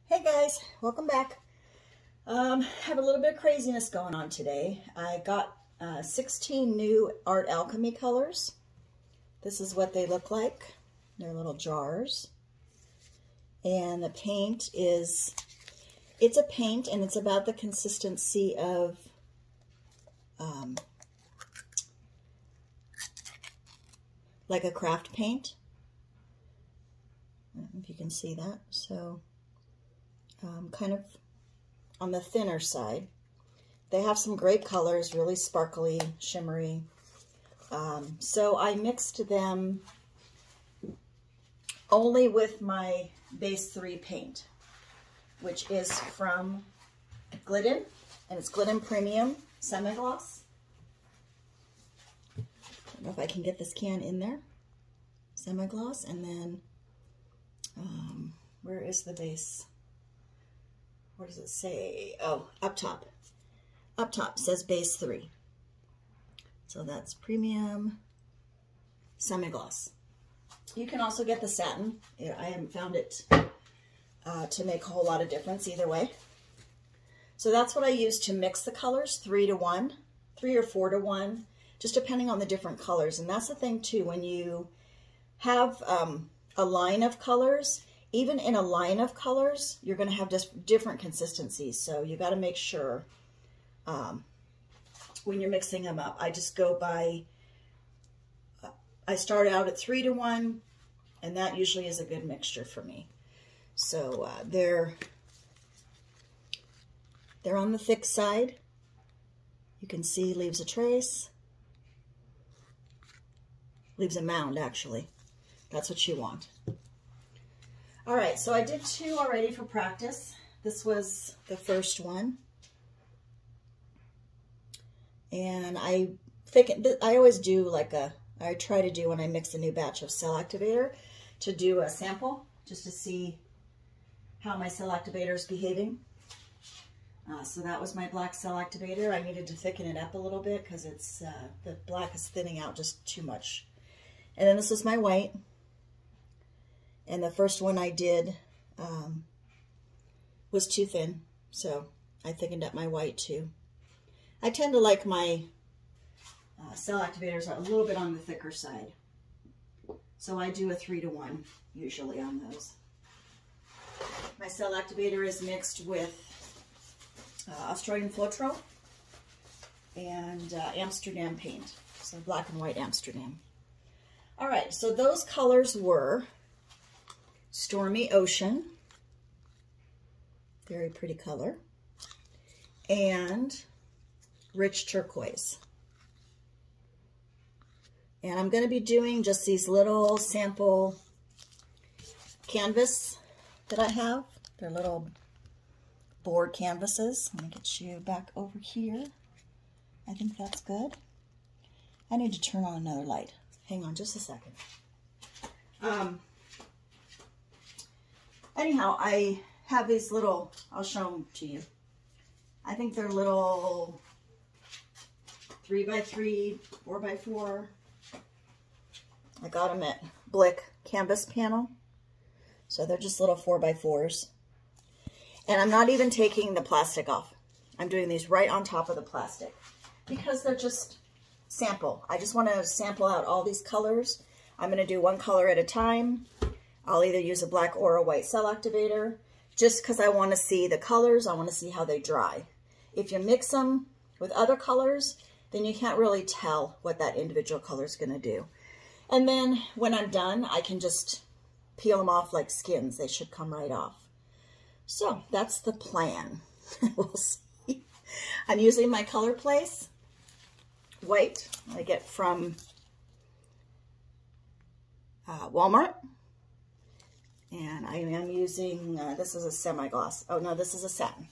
Hey guys, welcome back. Have a little bit of craziness going on today. I got 16 new Art Alchemy colors. This is what they look like. They're little jars. And the paint is, it's a paint and it's about the consistency of like a craft paint. I don't know if you can see that. So kind of on the thinner side. They have some great colors, really sparkly, shimmery. So I mixed them only with my base 3 paint, which is from Glidden, and it's Glidden Premium Semi-Gloss. I don't know if I can get this can in there. Semi-Gloss, and then where is the base? What does it say? Oh, up top. Up top says base 3. So that's Premium Semi-Gloss. You can also get the satin. I haven't found it to make a whole lot of difference either way. So that's what I use to mix the colors, 3 to 1, 3 or 4 to 1, just depending on the different colors. And that's the thing too, when you have a line of colors, even in a line of colors, you're going to have just different consistencies. So you got to make sure when you're mixing them up. I just go by, I start out at 3 to 1, and that usually is a good mixture for me. So they're on the thick side. You can see leaves a trace. Leaves a mound, actually. That's what you want. All right, so I did 2 already for practice. This was the first one. And I always do like I try to do when I mix a new batch of cell activator, to do a sample just to see how my cell activator is behaving. So that was my black cell activator. I needed to thicken it up a little bit because it's the black is thinning out just too much. And then this was my white. And the first one I did was too thin, so I thickened up my white too. I tend to like my cell activators a little bit on the thicker side. So I do a 3 to 1 usually on those. My cell activator is mixed with Australian Floetrol and Amsterdam paint. So black and white Amsterdam. All right, so those colors were Stormy Ocean, very pretty color, and Rich Turquoise. And I'm going to be doing just these little sample canvas that I have. They're little board canvases. Let me get you back over here. I think that's good. I need to turn on another light. Hang on just a second. Anyhow, I have these little, I'll show them to you. I think they're little 3x3, 4x4. I got them at Blick Canvas Panel. So they're just little 4x4s. And I'm not even taking the plastic off. I'm doing these right on top of the plastic because they're just sample. I just want to sample out all these colors. I'm going to do one color at a time. I'll either use a black or a white cell activator just because I want to see the colors. I want to see how they dry. If you mix them with other colors, then you can't really tell what that individual color is going to do. And then when I'm done, I can just peel them off like skins. They should come right off. So that's the plan. We'll see. I'm using my Color Place white I get from Walmart. And I am using, this is a semi-gloss. Oh no, this is a satin.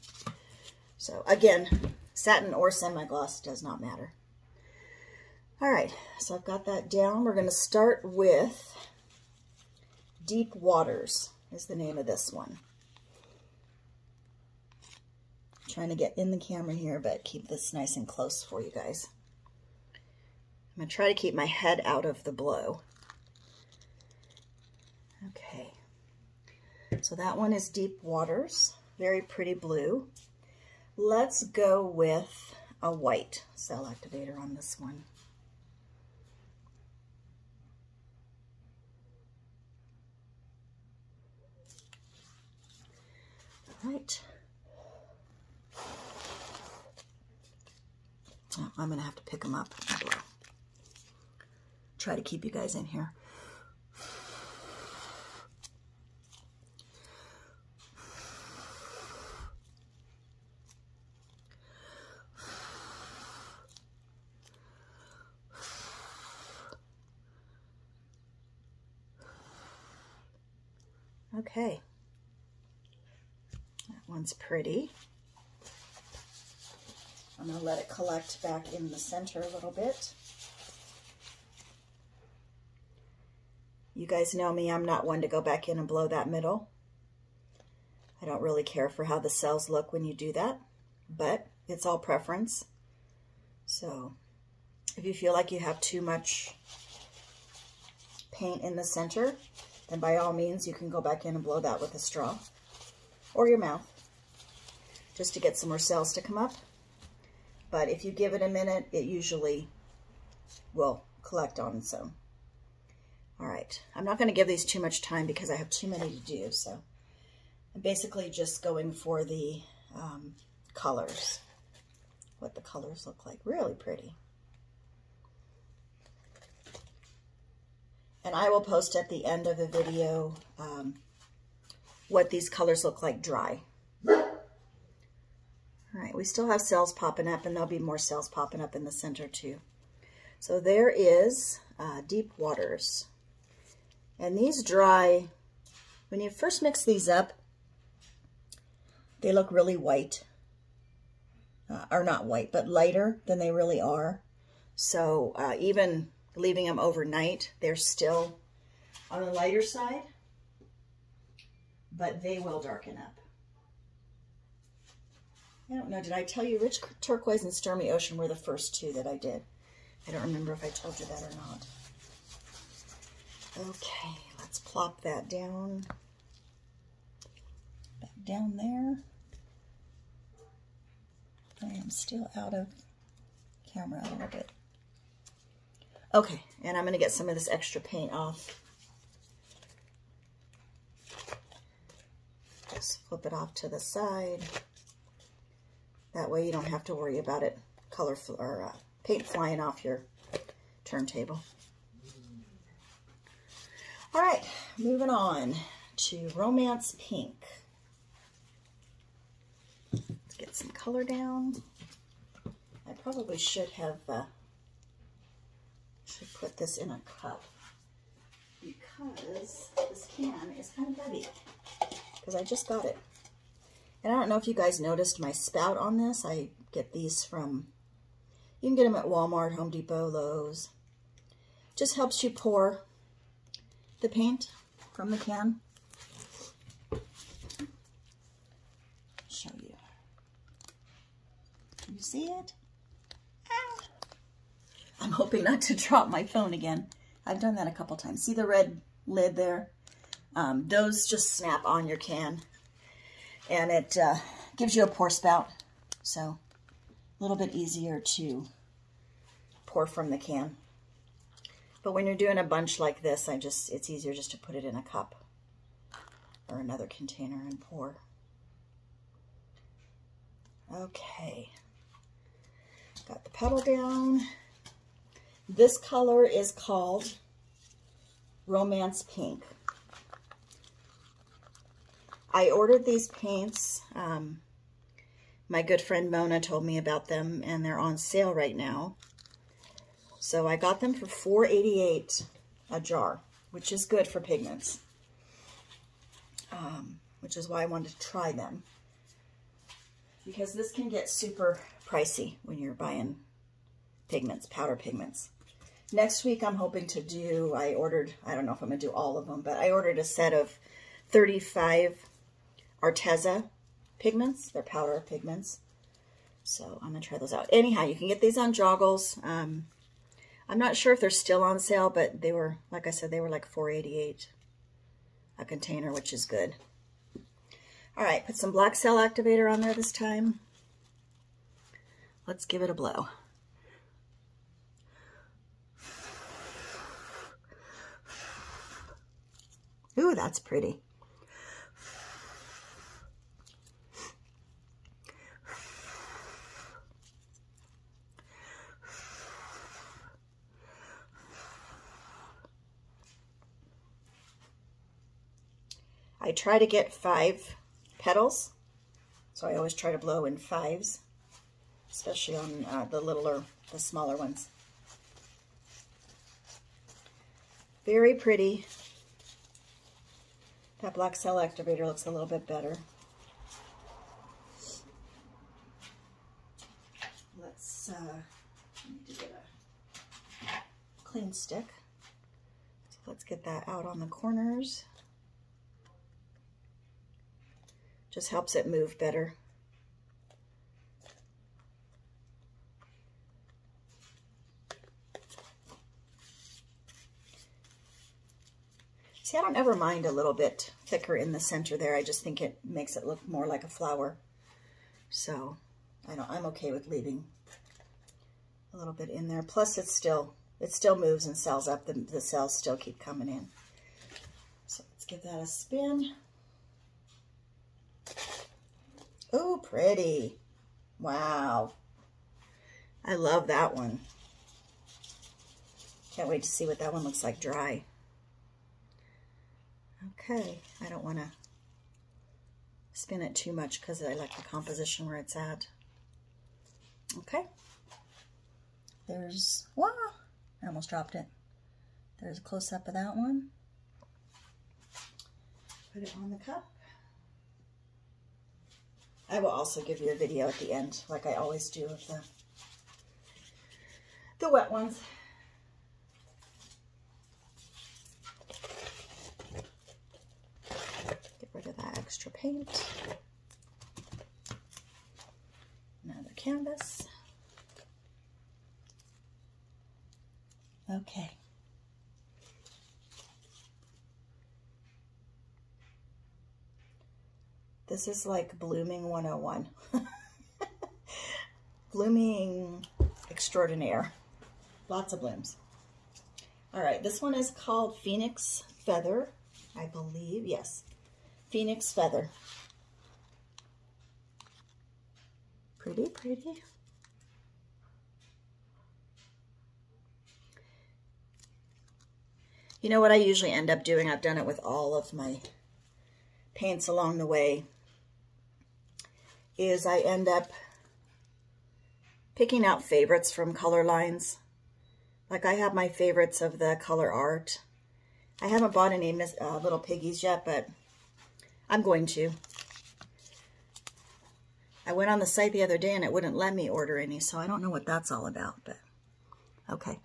So again, satin or semi-gloss does not matter. All right, so I've got that down. We're going to start with Deep Waters is the name of this one. I'm trying to get in the camera here, but keep this nice and close for you guys. I'm going to try to keep my head out of the blow. Okay. So that one is Deep Waters, very pretty blue. Let's go with a white cell activator on this one. All right. Oh, I'm going to have to pick them up. Try to keep you guys in here. Okay. That one's pretty. I'm going to let it collect back in the center a little bit. You guys know me, I'm not one to go back in and blow that middle. I don't really care for how the cells look when you do that, but it's all preference. So if you feel like you have too much paint in the center, then by all means you can go back in and blow that with a straw or your mouth just to get some more cells to come up. But if you give it a minute, it usually will collect on its own. All right, I'm not going to give these too much time because I have too many to do. So I'm basically just going for the colors, what the colors look like. Really pretty. And I will post at the end of the video what these colors look like dry. All right, we still have cells popping up, and there'll be more cells popping up in the center too. So there is Deep Waters. And these dry, when you first mix these up, they look really white. Or not white, but lighter than they really are. So even leaving them overnight, they're still on the lighter side, but they will darken up. I don't know, did I tell you Rich Turquoise and Stormy Ocean were the first two that I did? I don't remember if I told you that or not. Okay, let's plop that down. Back down there. I am still out of camera a little bit. Okay, and I'm going to get some of this extra paint off. Just flip it off to the side. That way you don't have to worry about it paint flying off your turntable. All right, moving on to Romance Pink. Let's get some color down. I probably should have put this in a cup because this can is kind of heavy because I just got it. And I don't know if you guys noticed my spout on this. I get these from, you can get them at Walmart, Home Depot, Lowe's. Just helps you pour the paint from the can. Show you. Can you see it? Ah. I'm hoping not to drop my phone again. I've done that a couple times. See the red lid there? Those just snap on your can. And it gives you a pour spout, so a little bit easier to pour from the can. But when you're doing a bunch like this, it's easier just to put it in a cup or another container and pour. Okay, got the petal down. This color is called Romance Pink. I ordered these paints. My good friend Mona told me about them, and they're on sale right now. So I got them for $4.88 a jar, which is good for pigments, which is why I wanted to try them. Because this can get super pricey when you're buying pigments, powder pigments. Next week I'm hoping to do, I don't know if I'm going to do all of them, but I ordered a set of 35 Arteza pigments. They're powder pigments. So I'm going to try those out. Anyhow, you can get these on Joggles. I'm not sure if they're still on sale, but they were, like I said, they were like $4.88 a container, which is good. All right, put some black cell activator on there this time. Let's give it a blow. Ooh, that's pretty. I try to get 5 petals, so I always try to blow in 5s, especially on the smaller ones. Very pretty. That black cell activator looks a little bit better. Let's need to get a clean stick. So let's get that out on the corners. Just helps it move better. See, I don't ever mind a little bit thicker in the center there. I just think it makes it look more like a flower. So I'm okay with leaving a little bit in there. Plus it still moves and cells up. The cells still keep coming in. So let's give that a spin. Oh, pretty. Wow. I love that one. Can't wait to see what that one looks like dry. Okay, I don't want to spin it too much because I like the composition where it's at. Okay. There's, wow, I almost dropped it. There's a close-up of that one. Put it on the cup. I will also give you a video at the end, like I always do of the wet ones. Get rid of that extra paint. Another canvas. Okay. This is like blooming 101. Blooming extraordinaire. Lots of blooms. All right, this one is called Phoenix Feather, I believe. Yes, Phoenix Feather. Pretty, pretty. You know what I usually end up doing? I've done it with all of my paints along the way, is I end up picking out favorites from color lines. Like I have my favorites of the color Art. I haven't bought any little piggies yet, but I'm going to. I went on the site the other day and it wouldn't let me order any, so I don't know what that's all about, but okay.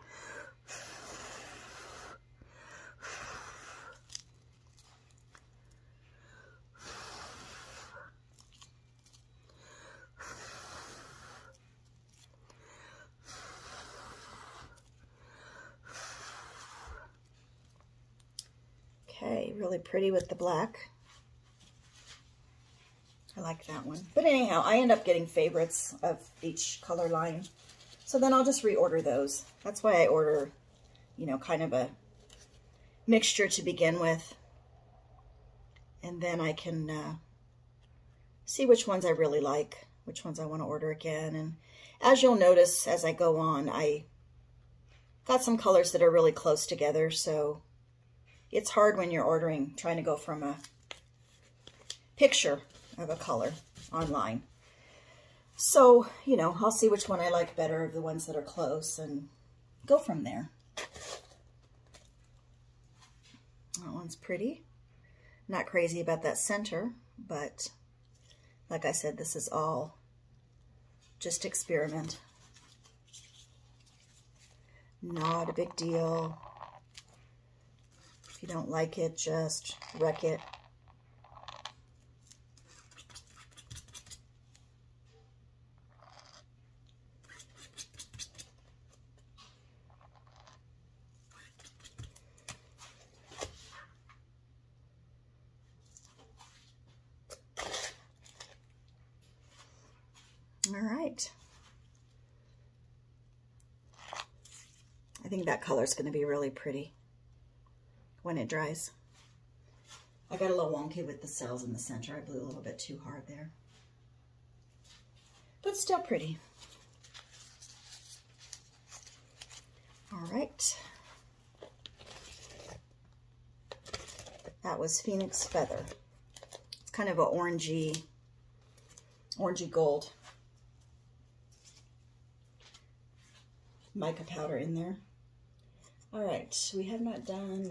Okay, really pretty with the black. I like that one. But anyhow, I end up getting favorites of each color line. So then I'll just reorder those. That's why I order, you know, kind of a mixture to begin with. And then I can see which ones I really like, which ones I want to order again. And as you'll notice as I go on, I got some colors that are really close together, so it's hard when you're ordering, trying to go from a picture of a color online. So, you know, I'll see which one I like better of the ones that are close and go from there. That one's pretty. Not crazy about that center, but like I said, this is all just experiment. Not a big deal. If you don't like it, just wreck it. All right. I think that color is going to be really pretty when it dries. I got a little wonky with the cells in the center. I blew a little bit too hard there. But still pretty. All right. That was Phoenix Feather. It's kind of an orangey gold mica powder in there. All right, we have not done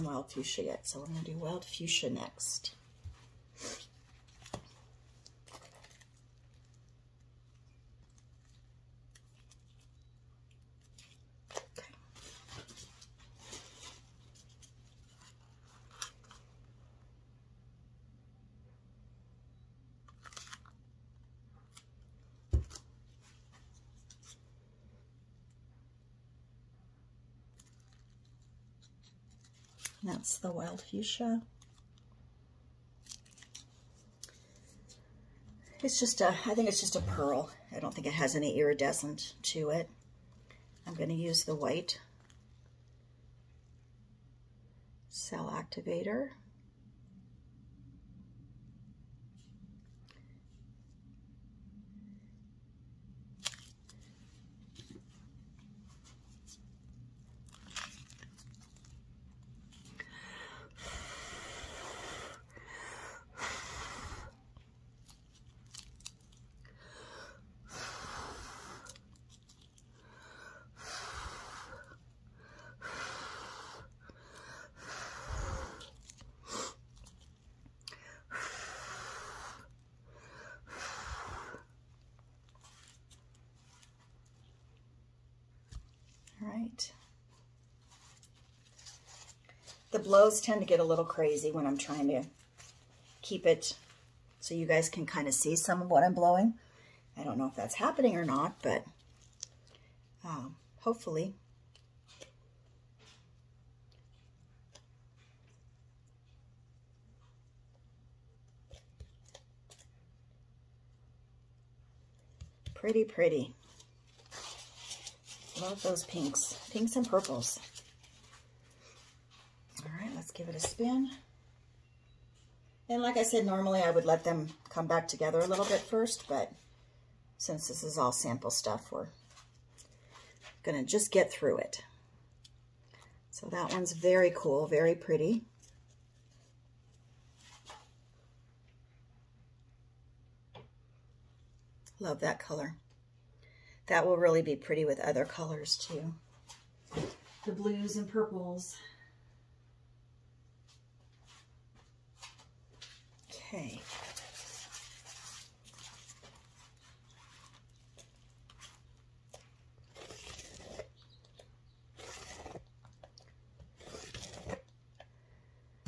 Wild Fuchsia yet, so we're going to do Wild Fuchsia next. Okay. That's the Wild Fuchsia. It's just I think it's just a pearl. I don't think it has any iridescent to it. I'm going to use the white cell activator. Right. The blows tend to get a little crazy when I'm trying to keep it so you guys can kind of see some of what I'm blowing. I don't know if that's happening or not, but hopefully. Pretty, pretty. Love those pinks and purples. All right, let's give it a spin. And like I said, normally I would let them come back together a little bit first, but since this is all sample stuff, we're gonna just get through it. So that one's very cool, very pretty. Love that color. That will really be pretty with other colors too. The blues and purples. Okay.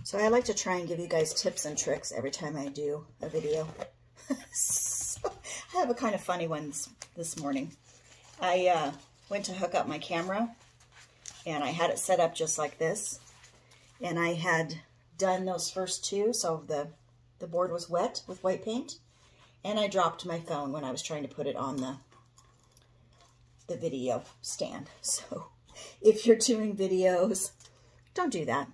So I like to try and give you guys tips and tricks every time I do a video. So I have a kind of funny one this morning. I went to hook up my camera and I had it set up just like this. And I had done those first two, so the board was wet with white paint. And I dropped my phone when I was trying to put it on the video stand. So if you're doing videos, don't do that.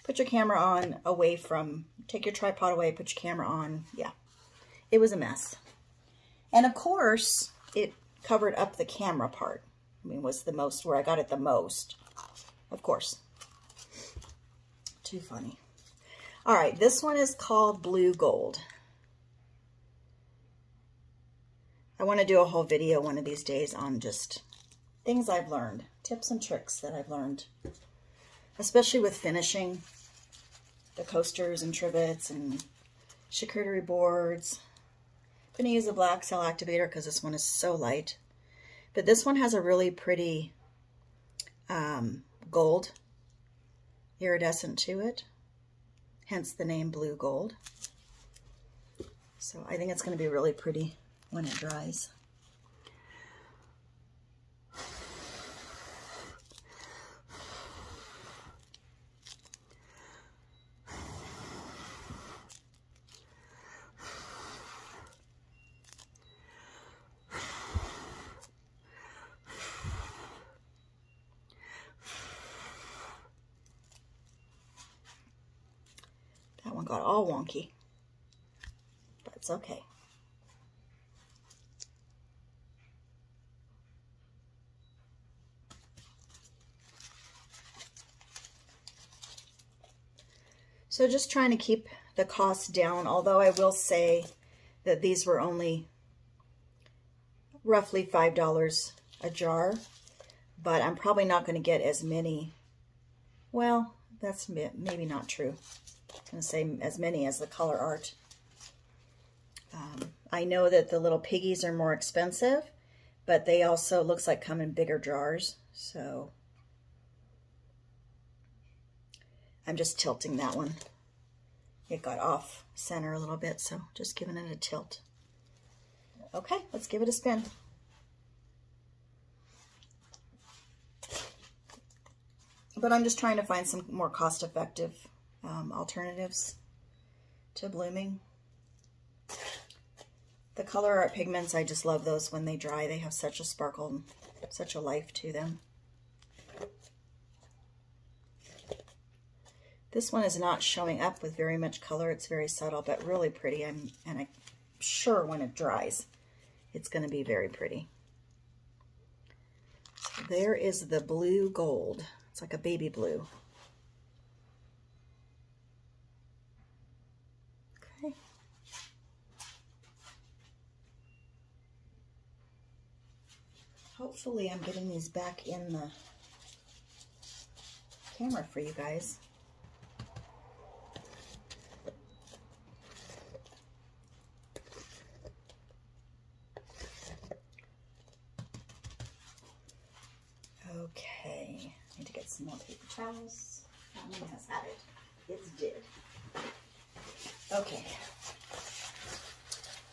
Put your camera on away from, take your tripod away, put your camera on. Yeah, it was a mess. And of course, it covered up the camera part. I mean, was the most, where I got it the most. Of course. Too funny. All right, this one is called Blue Gold. I want to do a whole video one of these days on just things I've learned, tips and tricks that I've learned, especially with finishing the coasters and trivets and charcuterie boards. I'm going to use a black cell activator because this one is so light. But this one has a really pretty gold iridescent to it, hence the name Blue Gold. So I think it's going to be really pretty when it dries. one got all wonky, but it's okay. So just trying to keep the cost down, although I will say that these were only roughly $5 a jar, but I'm probably not going to get as many. Well, that's maybe not true. I'm going to say as many as the Color Art. I know that the little piggies are more expensive, but they also, looks like, come in bigger jars. So I'm just tilting that one. It got off center a little bit, so just giving it a tilt. Okay, let's give it a spin. But I'm just trying to find some more cost-effective alternatives to blooming. The Color Art pigments, I just love those when they dry. They have such a sparkle and such a life to them. This one is not showing up with very much color. It's very subtle, but really pretty. And I'm sure when it dries, it's going to be very pretty. So there is the blue gold. It's like a baby blue. Okay. Hopefully I'm getting these back in the camera for you guys. Okay, need to get some more paper towels. That one has had it. It's did. Okay.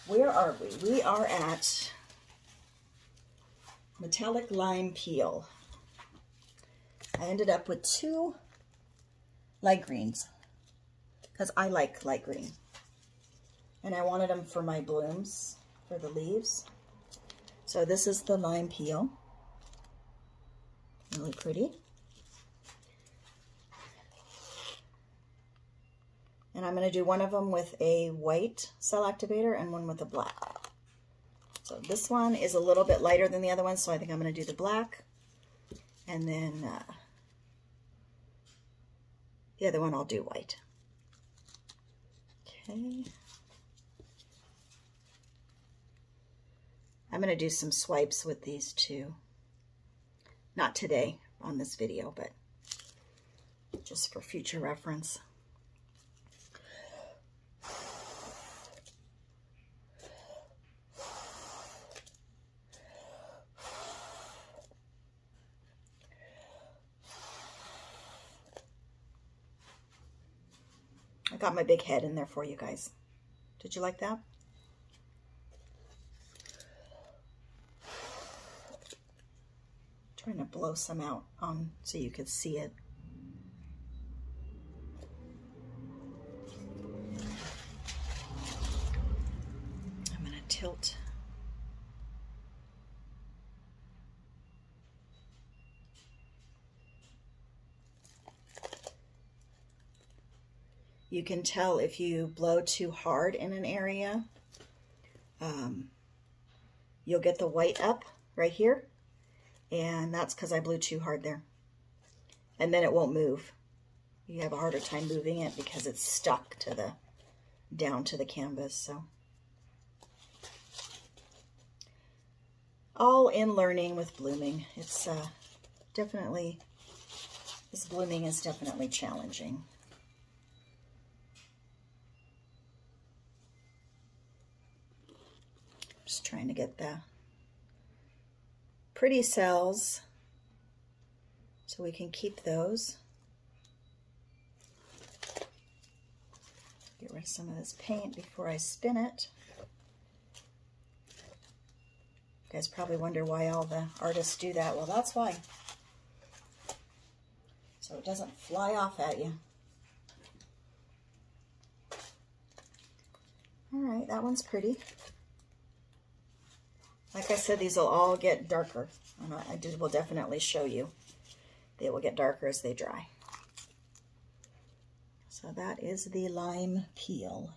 Where are we? We are at Metallic Lime Peel. I ended up with 2 light greens because I like light green. And I wanted them for my blooms, for the leaves. So this is the lime peel. Really pretty. And I'm going to do one of them with a white cell activator and one with a black. So this one is a little bit lighter than the other one, so I think I'm going to do the black. And then the other one I'll do white. Okay. I'm going to do some swipes with these two. Not today on this video, but just for future reference. I got my big head in there for you guys. Did you like that? Trying to blow some out on so you could see it. I'm going to tilt. You can tell if you blow too hard in an area, you'll get the white up right here. And that's because I blew too hard there. And then it won't move. You have a harder time moving it because it's stuck to the, down to the canvas. So all in learning with blooming. It's definitely, this blooming is definitely challenging. Just trying to get the pretty cells so we can keep those. Get rid of some of this paint before I spin it. You guys probably wonder why all the artists do that. Well, that's why. So it doesn't fly off at you. All right, that one's pretty. Like I said, these will all get darker. I will definitely show you. They will get darker as they dry. So So that is the lime peel.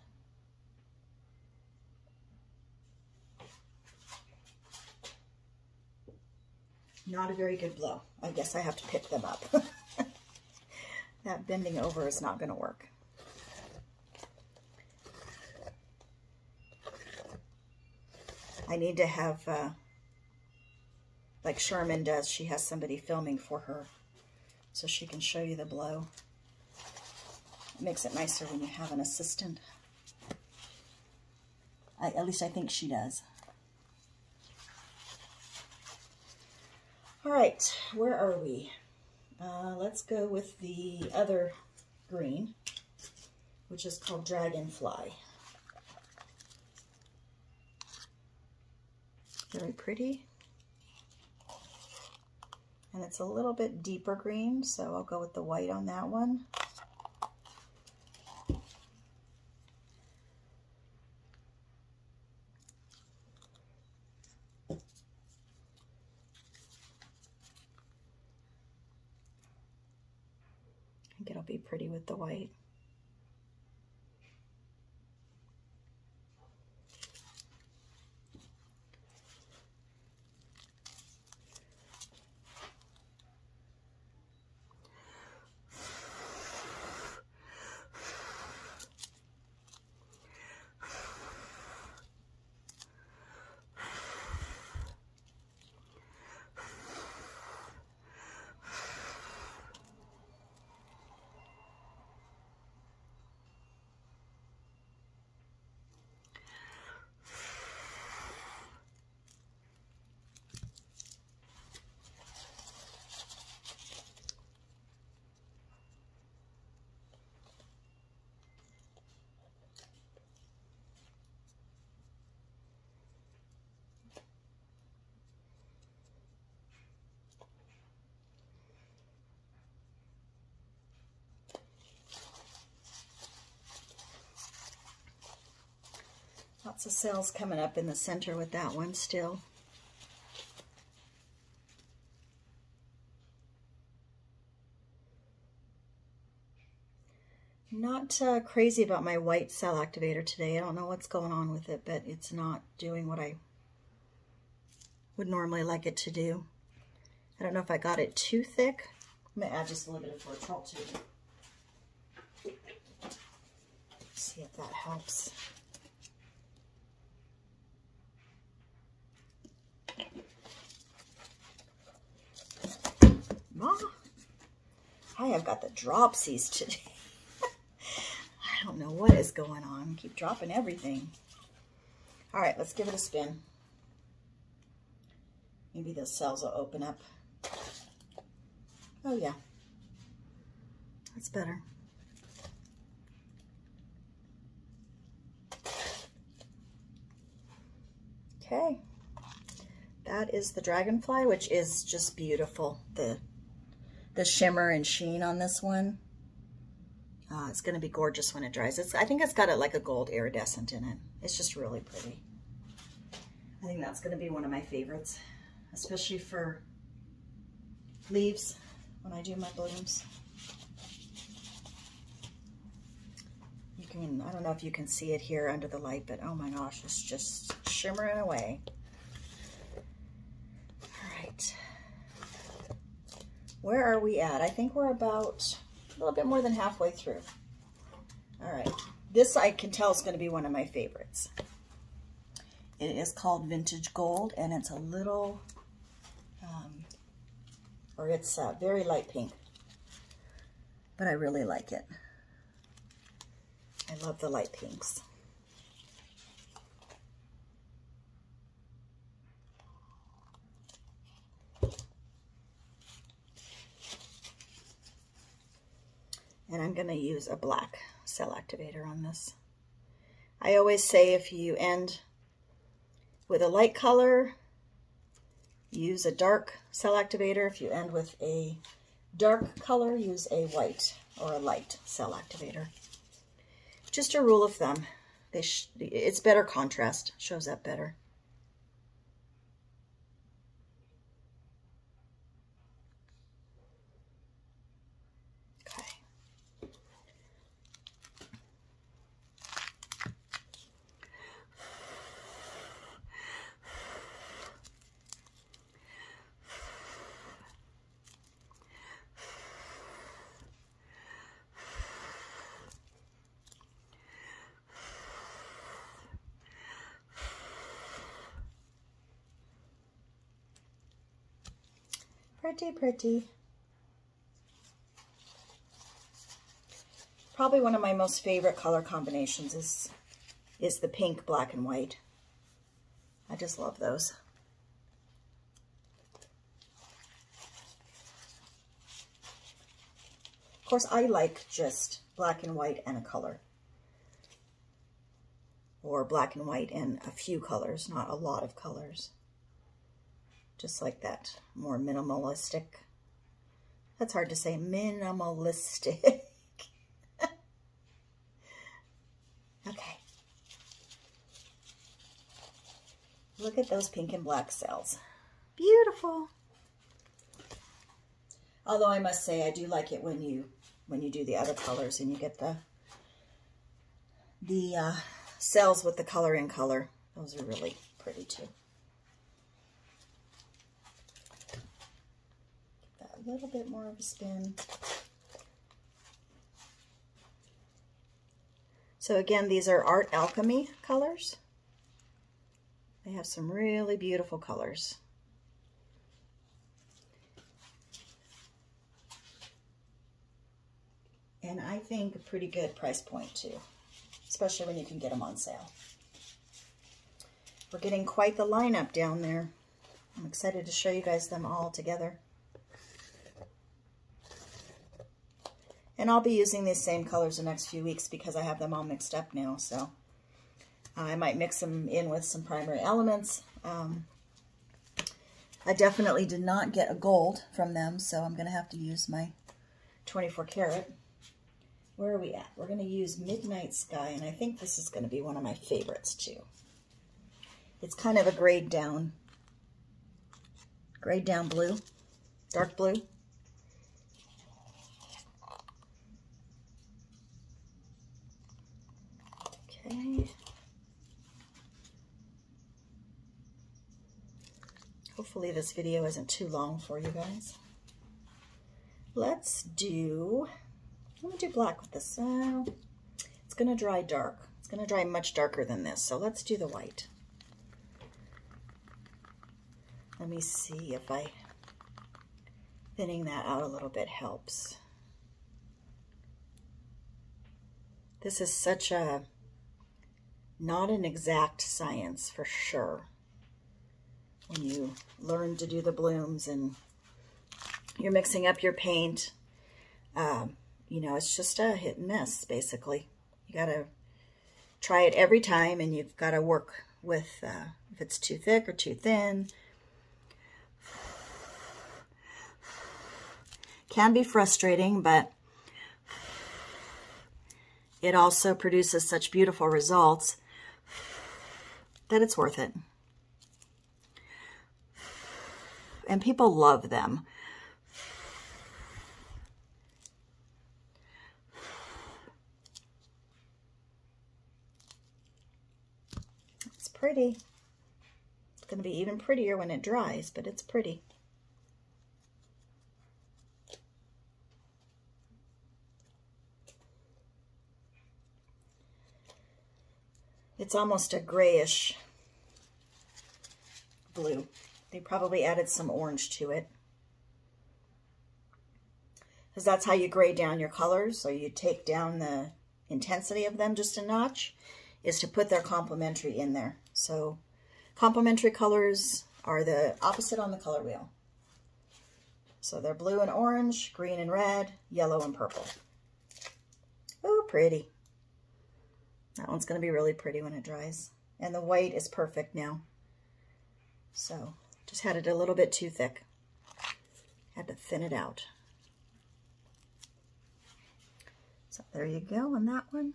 Not a very good blow. I guess I have to pick them up. That bending over is not going to work. I need to have, like Sherman does, she has somebody filming for her so she can show you the blow. It makes it nicer when you have an assistant. At least I think she does. All right, where are we? Let's go with the other green, which is called Dragonfly. Very pretty. And it's a little bit deeper green, so I'll go with the white on that one. I think it'll be pretty with the white. Lots of cells coming up in the center with that one still. Not crazy about my white cell activator today. I don't know what's going on with it, but it's not doing what I would normally like it to do. I don't know if I got it too thick. I'm going to add just a little bit of Fortrol too. See if that helps. I have got the dropsies today. I don't know what is going on. I keep dropping everything. All right, let's give it a spin. Maybe those cells will open up. Oh yeah, that's better. Okay, that is the Dragonfly, which is just beautiful. The shimmer and sheen on this one. It's going to be gorgeous when it dries. I think it's got like a gold iridescent in it. It's just really pretty. I think that's going to be one of my favorites, especially for leaves when I do my blooms. You can, I don't know if you can see it here under the light, but oh my gosh, it's just shimmering away. All right. Where are we at? I think we're about a little bit more than halfway through. All right, this I can tell is going to be one of my favorites. It is called Vintage Gold, and it's a little, it's very light pink, but I really like it. I love the light pinks. And I'm going to use a black cell activator on this. I always say if you end with a light color, use a dark cell activator. If you end with a dark color, use a white or a light cell activator. Just a rule of thumb. It's better contrast, shows up better. Pretty, pretty. Probably one of my most favorite color combinations is the pink, black, and white. I just love those. Of course, I like just black and white and a color. Or black and white and a few colors, not a lot of colors. Just like that, more minimalistic. That's hard to say, minimalistic. Okay. Look at those pink and black cells. Beautiful. Although I must say, I do like it when you do the other colors and you get the cells with the color in color. Those are really pretty too. Give that a little bit more of a spin. So again, these are Art Alchemy colors. They have some really beautiful colors. And I think a pretty good price point too, especially when you can get them on sale. We're getting quite the lineup down there. I'm excited to show you guys them all together. And I'll be using these same colors the next few weeks because I have them all mixed up now. So I might mix them in with some primary elements. I definitely did not get a gold from them, so I'm going to have to use my 24 karat. Where are we at? We're going to use Midnight Sky, and I think this is going to be one of my favorites too. It's kind of a grayed down blue, dark blue. Okay. Hopefully this video isn't too long for you guys. Let me do black with this. It's going to dry dark. It's going to dry much darker than this. So let's do the white. Let me see if thinning that out a little bit helps. This is such a, not an exact science for sure. When you learn to do the blooms and you're mixing up your paint, you know, it's just a hit and miss, basically. You got to try it every time, and you've got to work with if it's too thick or too thin. Can be frustrating, but it also produces such beautiful results that it's worth it. And people love them. It's pretty. It's going to be even prettier when it dries, but it's pretty. It's almost a grayish blue. They probably added some orange to it, because that's how you gray down your colors, so you take down the intensity of them just a notch, is to put their complementary in there. So complementary colors are the opposite on the color wheel. So they're blue and orange, green and red, yellow and purple. Oh, pretty. That one's going to be really pretty when it dries. And the white is perfect now. So just had it a little bit too thick. Had to thin it out. So there you go on that one.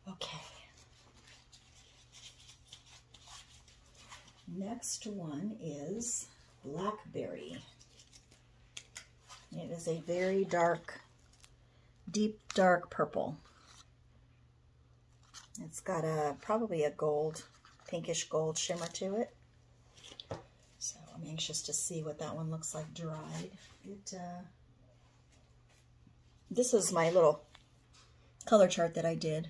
Okay. Next one is Blackberry. It is a very dark, deep dark purple. It's got probably a gold, pinkish gold shimmer to it. So I'm anxious to see what that one looks like dried. This is my little color chart that I did.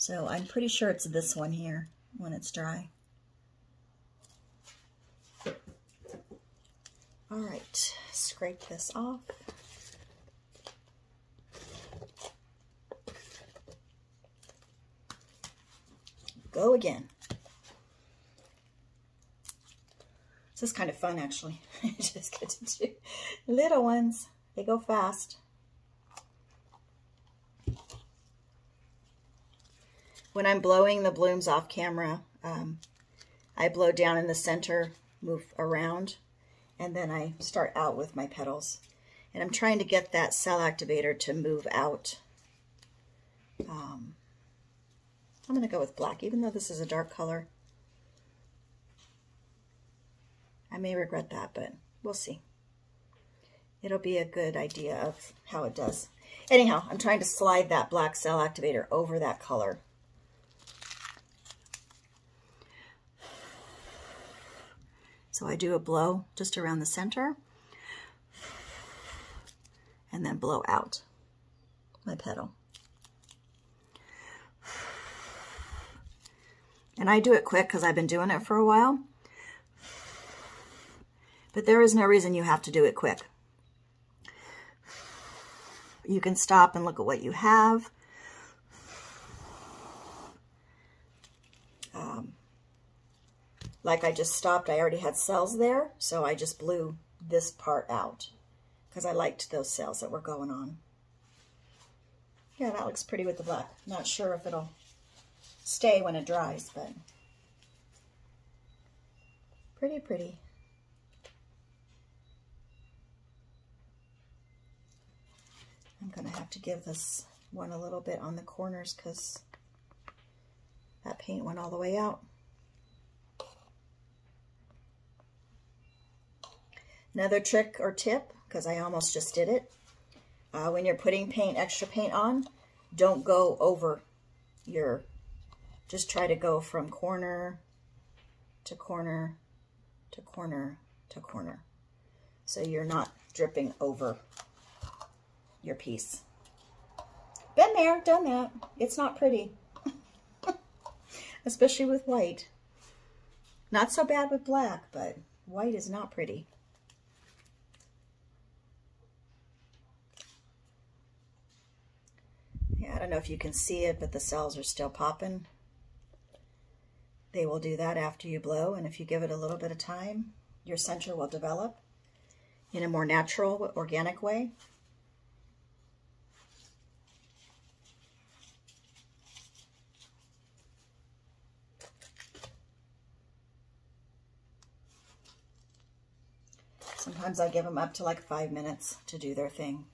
So I'm pretty sure it's this one here when it's dry. All right, scrape this off. Go again. This is kind of fun, actually. Just get to do little ones. They go fast. When I'm blowing the blooms off camera, I blow down in the center, move around, and then I start out with my petals. And I'm trying to get that cell activator to move out. I'm going to go with black, even though this is a dark color. I may regret that, but we'll see. It'll be a good idea of how it does. Anyhow, I'm trying to slide that black cell activator over that color. So I do a blow just around the center and then blow out my petal. And I do it quick because I've been doing it for a while. But there is no reason you have to do it quick. You can stop and look at what you have. Like I just stopped, I already had cells there, so I just blew this part out because I liked those cells that were going on. Yeah, that looks pretty with the black. Not sure if it'll stay when it dries, but pretty, pretty. I'm going to have to give this one a little bit on the corners because that paint went all the way out. Another trick or tip, because I almost just did it, when you're putting paint, extra paint on, don't go over your, just try to go from corner to corner to corner to corner. So you're not dripping over your piece. Been there, done that. It's not pretty. Especially with white. Not so bad with black, but white is not pretty. Yeah, I don't know if you can see it, but the cells are still popping. They will do that after you blow, and if you give it a little bit of time, your center will develop in a more natural, organic way. Sometimes I give them up to like 5 minutes to do their thing.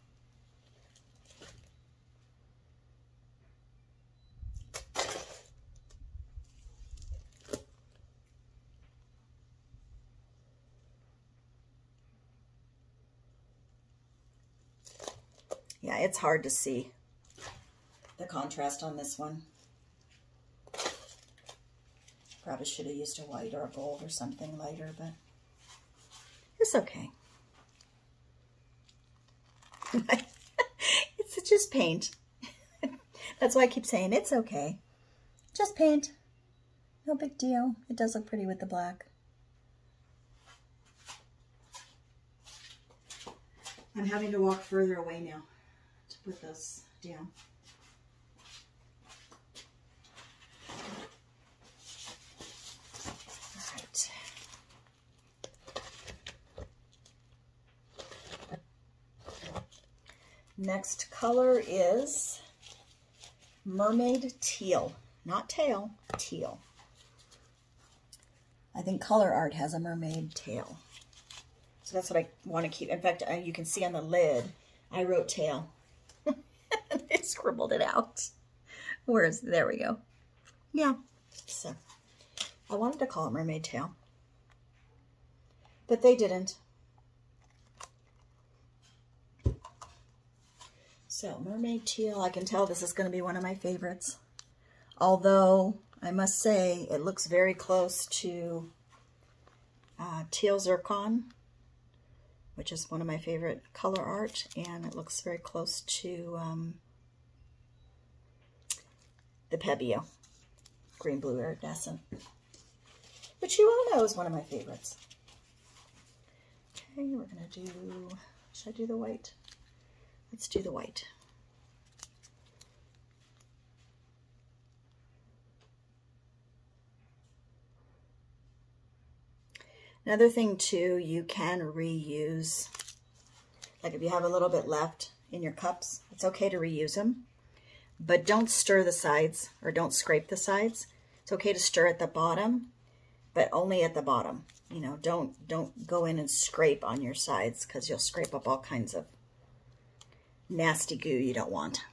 Yeah, it's hard to see the contrast on this one. Probably should have used a white or a gold or something lighter, but it's okay. It's just paint. That's why I keep saying it's okay. Just paint. No big deal. It does look pretty with the black. I'm having to walk further away now to put those down. All right. Next color is Mermaid Teal. Not tail, teal. I think Color Art has a mermaid tail. So that's what I want to keep. In fact, you can see on the lid, I wrote tail. They scribbled it out. There we go. Yeah. So I wanted to call it Mermaid Tail, but they didn't. So Mermaid Teal, I can tell this is going to be one of my favorites. Although I must say it looks very close to Teal Zircon, which is one of my favorite color art, and it looks very close to the Pebeo green blue iridescent, which you all know is one of my favorites. Okay, we're gonna do, should I do the white? Let's do the white. Another thing too, you can reuse, like if you have a little bit left in your cups, it's okay to reuse them, but don't stir the sides or don't scrape the sides. It's okay to stir at the bottom, but only at the bottom. You know, don't go in and scrape on your sides because you'll scrape up all kinds of nasty goo you don't want.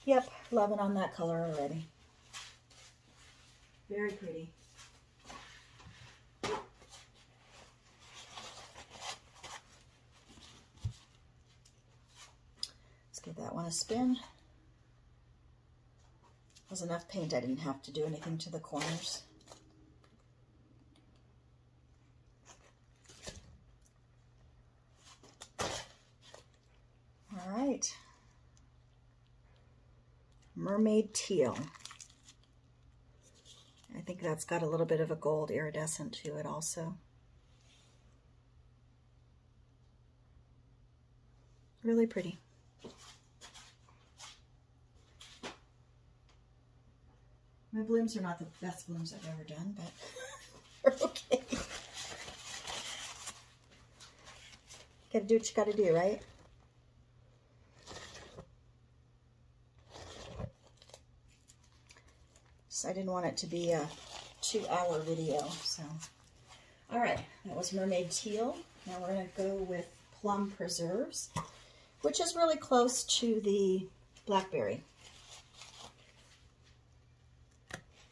Yep, loving on that color already. Very pretty. Let's give that one a spin. Was enough paint, I didn't have to do anything to the corners. All right. Mermaid Teal. I think that's got a little bit of a gold iridescent to it also. Really pretty. My blooms are not the best blooms I've ever done, but they're okay. Gotta do what you gotta do, right? I didn't want it to be a 2-hour video, so. All right, that was Mermaid Teal. Now we're gonna go with Plum Preserves, which is really close to the Blackberry.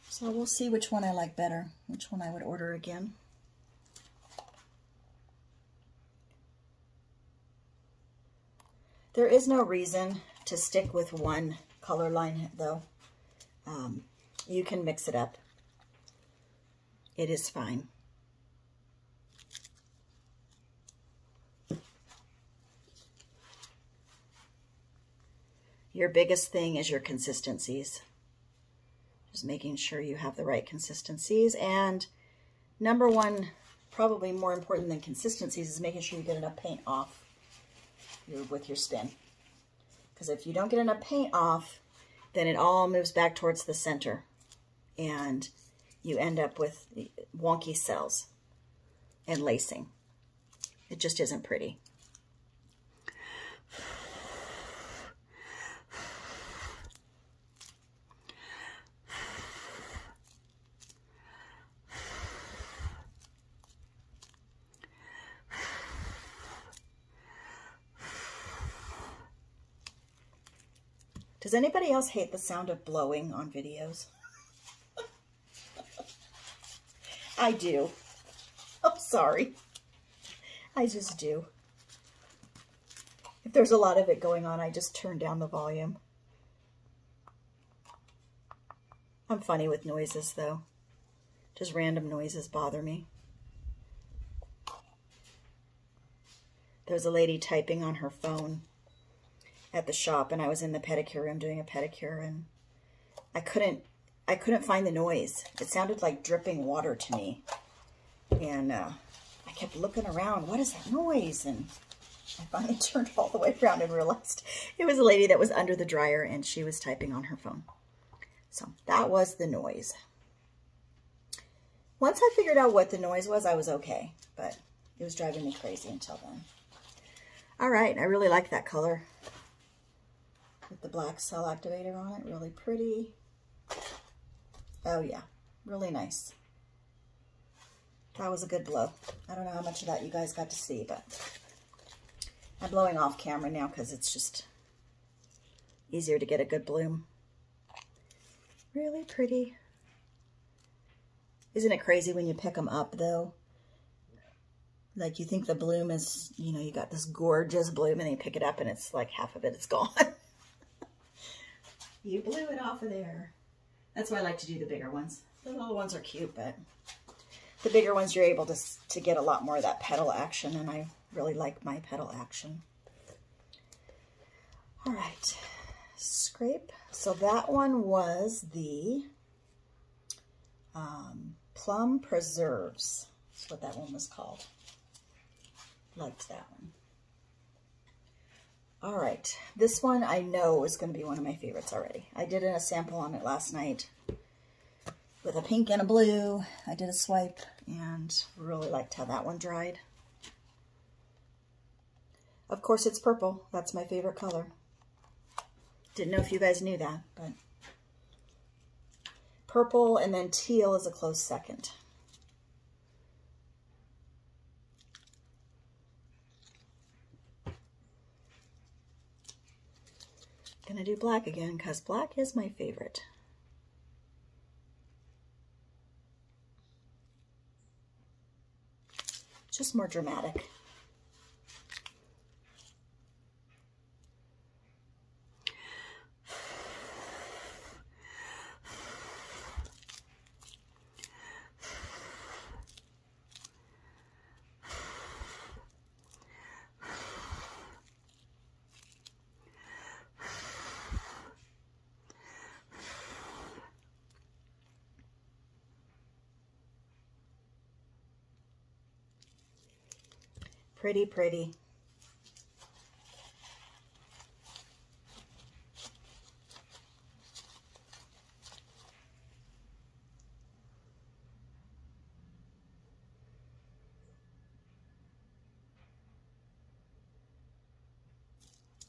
So we'll see which one I like better, which one I would order again. There is no reason to stick with one color line though. You can mix it up. It is fine. Your biggest thing is your consistencies. Just making sure you have the right consistencies. And number one, probably more important than consistencies, is making sure you get enough paint off with your spin. Because if you don't get enough paint off, then it all moves back towards the center. And you end up with wonky cells and lacing. It just isn't pretty. Does anybody else hate the sound of blowing on videos? I do. I'm sorry. I just do. If there's a lot of it going on, I just turn down the volume. I'm funny with noises, though. Just random noises bother me. There's a lady typing on her phone at the shop, and I was in the pedicure room doing a pedicure, and I couldn't find the noise. It sounded like dripping water to me. And I kept looking around, what is that noise? And I finally turned all the way around and realized it was a lady that was under the dryer and she was typing on her phone. So that was the noise. Once I figured out what the noise was, I was okay, but it was driving me crazy until then. All right, I really like that color with the black cell activator on it. Really pretty. Oh yeah, really nice. That was a good blow. I don't know how much of that you guys got to see, but I'm blowing off camera now because it's just easier to get a good bloom. Really pretty. Isn't it crazy when you pick them up though? Like you think the bloom is, you know, you got this gorgeous bloom and then you pick it up and it's like half of it is gone. You blew it off of there. That's why I like to do the bigger ones. The little ones are cute, but the bigger ones you're able to get a lot more of that petal action, and I really like my petal action. All right, scrape. So that one was the Plum Preserves. That's what that one was called. Liked that one. All right, this one I know is going to be one of my favorites already. I did a sample on it last night with a pink and a blue. I did a swipe and really liked how that one dried. Of course, it's purple. That's my favorite color. Didn't know if you guys knew that, but purple and then teal is a close second. Gonna do black again because black is my favorite. Just more dramatic. Pretty, pretty.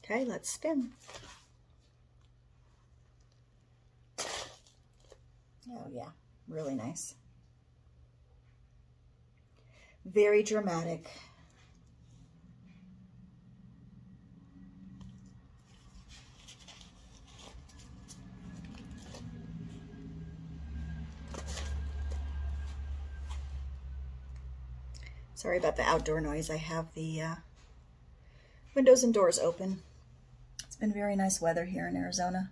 Okay, let's spin. Oh yeah, really nice. Very dramatic. Sorry about the outdoor noise. I have the windows and doors open. It's been very nice weather here in Arizona.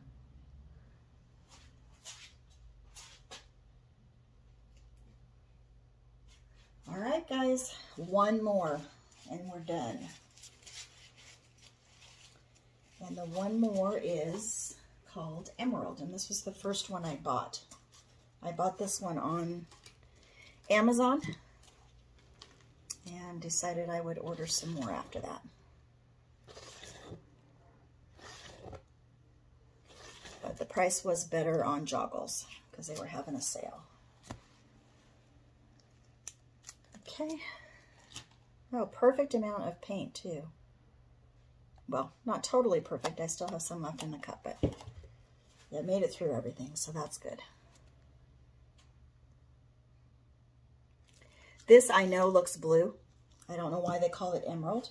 All right, guys, one more and we're done. And the one more is called Emerald, and this was the first one I bought. I bought this one on Amazon and decided I would order some more after that. But the price was better on Joggles because they were having a sale. Okay. Oh, perfect amount of paint too. Well, not totally perfect. I still have some left in the cup, but it made it through everything, so that's good. This I know looks blue. I don't know why they call it emerald.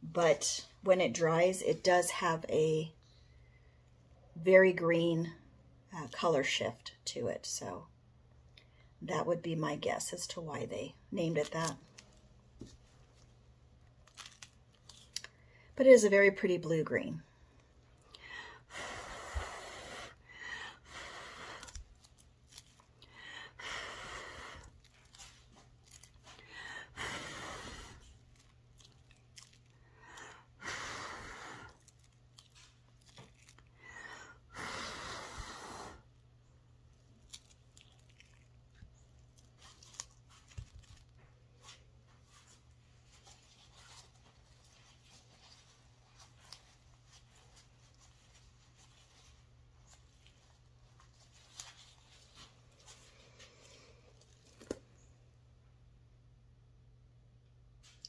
But when it dries, it does have a very green color shift to it. So that would be my guess as to why they named it that. But it is a very pretty blue-green.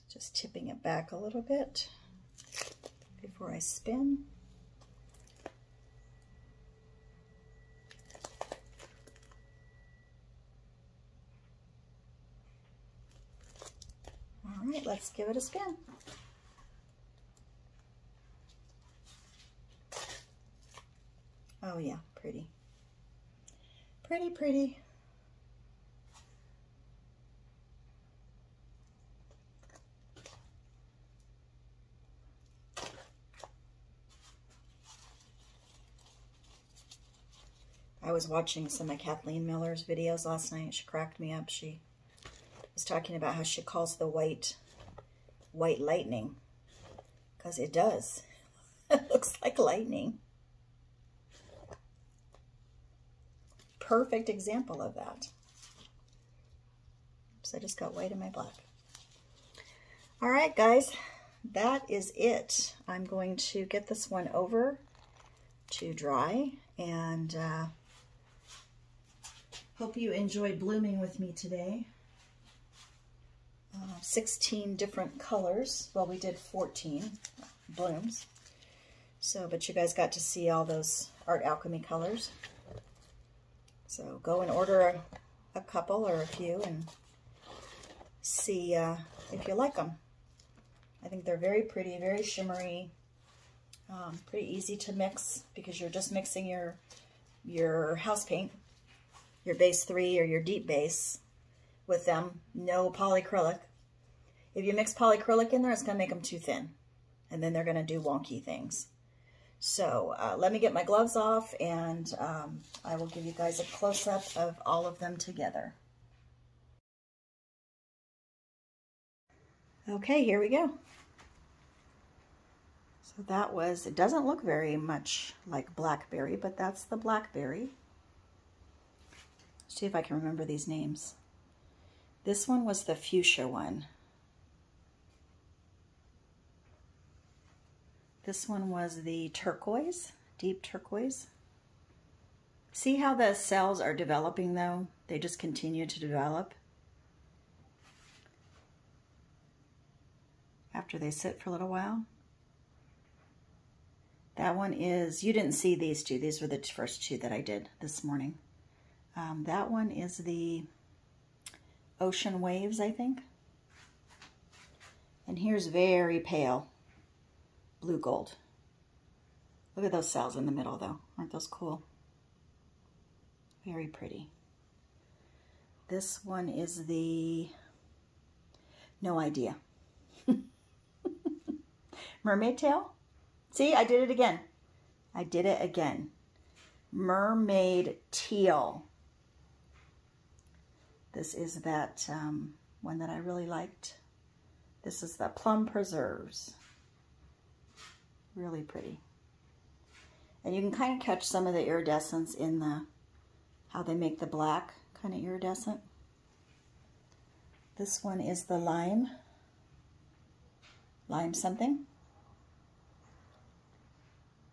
Just tipping it back a little bit before I spin. let's give it a spin. Oh yeah, pretty. Pretty, pretty. I was watching some of Kathleen Miller's videos last night. She cracked me up. She was talking about how she calls the white lightning, because it does. It looks like lightning. Perfect example of that. So I just got white in my black. All right, guys, that is it. I'm going to get this one over to dry, and hope you enjoyed blooming with me today. 16 different colors. Well, we did 14 blooms. So, but you guys got to see all those Art Alchemy colors. So go and order a couple or a few and see if you like them. I think they're very pretty, very shimmery, pretty easy to mix because you're just mixing your house paint, your base 3 or your deep base with them. No polyacrylic. If you mix polyacrylic in there, it's going to make them too thin, and then they're going to do wonky things. So let me get my gloves off, and I will give you guys a close-up of all of them together. Okay, here we go. So that was, it doesn't look very much like Blackberry, but that's the Blackberry. Let's see if I can remember these names. This one was the Fuchsia one. This one was the turquoise, deep turquoise. See how the cells are developing though? They just continue to develop after they sit for a little while. That one is, you didn't see these two. These were the first two that I did this morning. That one is the Ocean Waves, I think. And here's very pale blue gold. Look at those cells in the middle though. Aren't those cool? Very pretty. This one is the, no idea. Mermaid Teal? See, I did it again. I did it again. Mermaid Teal. This is that one that I really liked. This is the Plum Preserves. Really pretty. And you can kind of catch some of the iridescence in the, how they make the black kind of iridescent. This one is the lime something.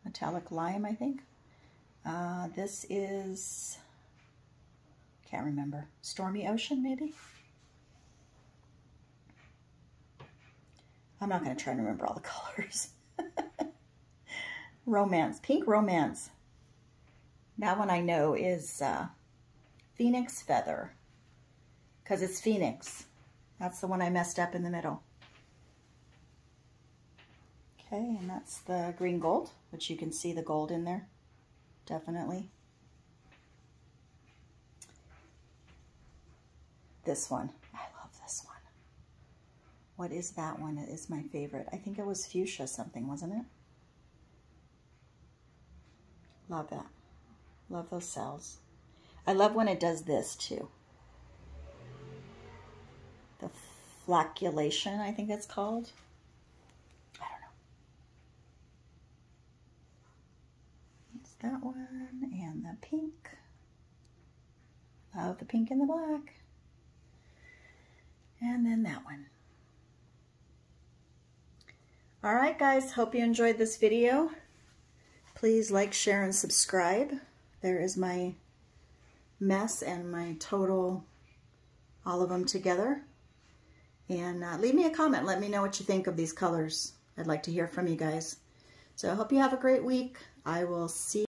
Metallic lime, I think. This is, can't remember, Stormy Ocean maybe? I'm not going to try to remember all the colors. Romance, Pink Romance. That one I know is Phoenix Feather, because it's Phoenix. That's the one I messed up in the middle. Okay, and that's the green gold, which you can see the gold in there, definitely. This one, I love this one. What is that one? It is my favorite. I think it was Fuchsia something, wasn't it? Love that. Love those cells. I love when it does this too. The flocculation, I think it's called. I don't know. It's that one and the pink. Love the pink and the black. And then that one. All right, guys. Hope you enjoyed this video. Please like, share, and subscribe. There is my mess and my total, all of them together. And leave me a comment. Let me know what you think of these colors. I'd like to hear from you guys. So I hope you have a great week. I will see